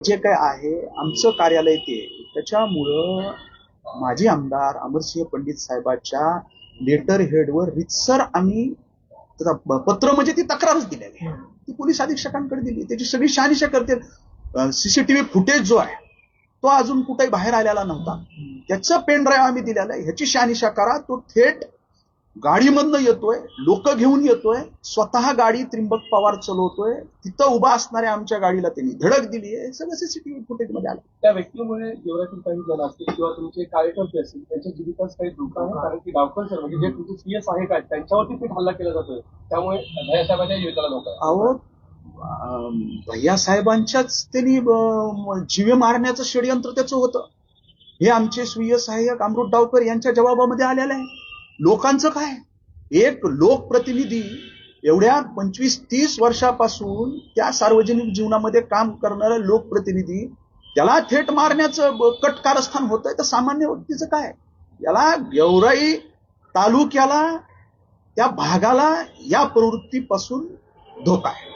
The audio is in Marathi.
जे काय आहे आमचं कार्यालय ते त्याच्यामुळं माजी आमदार अमरसिंह पंडित साहेबांच्या लेटर हेडवर रितसर आम्ही पत्र म्हणजे ती तक्रारच दिलेली आहे. ती पोलीस अधीक्षकांकडे दिली. त्याची सगळी शहानिशा करते. सीसीटीव्ही फुटेज जो आहे तो अजून कुठेही बाहेर आलेला नव्हता. त्याचं पेन ड्राईव्ह आम्ही दिलेला आहे. ह्याची शहानिशा करा. तो थेट गाडीमधनं येतोय, लोक घेऊन येतोय, स्वतः गाडी त्रिंबक पवार चालवतोय, तिथं उभा असणाऱ्या आमच्या गाडीला त्यांनी धडक दिली आहे. सगळं सीसीटीव्ही फुटेज मध्ये आलं. त्या व्यक्तीमुळे गेवरातील काही जण असतील किंवा तुमचे कार्यकर्ते असतील त्यांच्या जीवितास काही धोका आहे, कारण की डावकर सर म्हणजे जे तुमचे सीएस आहे काय त्यांच्यावरती थेट हल्ला केला जातोय, त्यामुळे भैयासाहेबांच्या जीविताला धोका आहे. अहो भैयासाहेबांच्याच त्यांनी जीवे मारण्याचं षडयंत्र त्याचं होतं. हे आमचे स्वीय सहाय्यक अमृत डावकर यांच्या जबाबामध्ये आलेलं आहे. लोकांचं काय, एक लोकप्रतिनिधी एवढ्या 25-30 वर्षापासून त्या सार्वजनिक जीवनामध्ये काम करणारा लोकप्रतिनिधी त्याला थेट मारण्याचं कट कारस्थान होतंय तर सामान्य व्यक्तीचं काय. याला गेवराई तालुक्याला त्या भागाला या प्रवृत्तीपासून धोका आहे.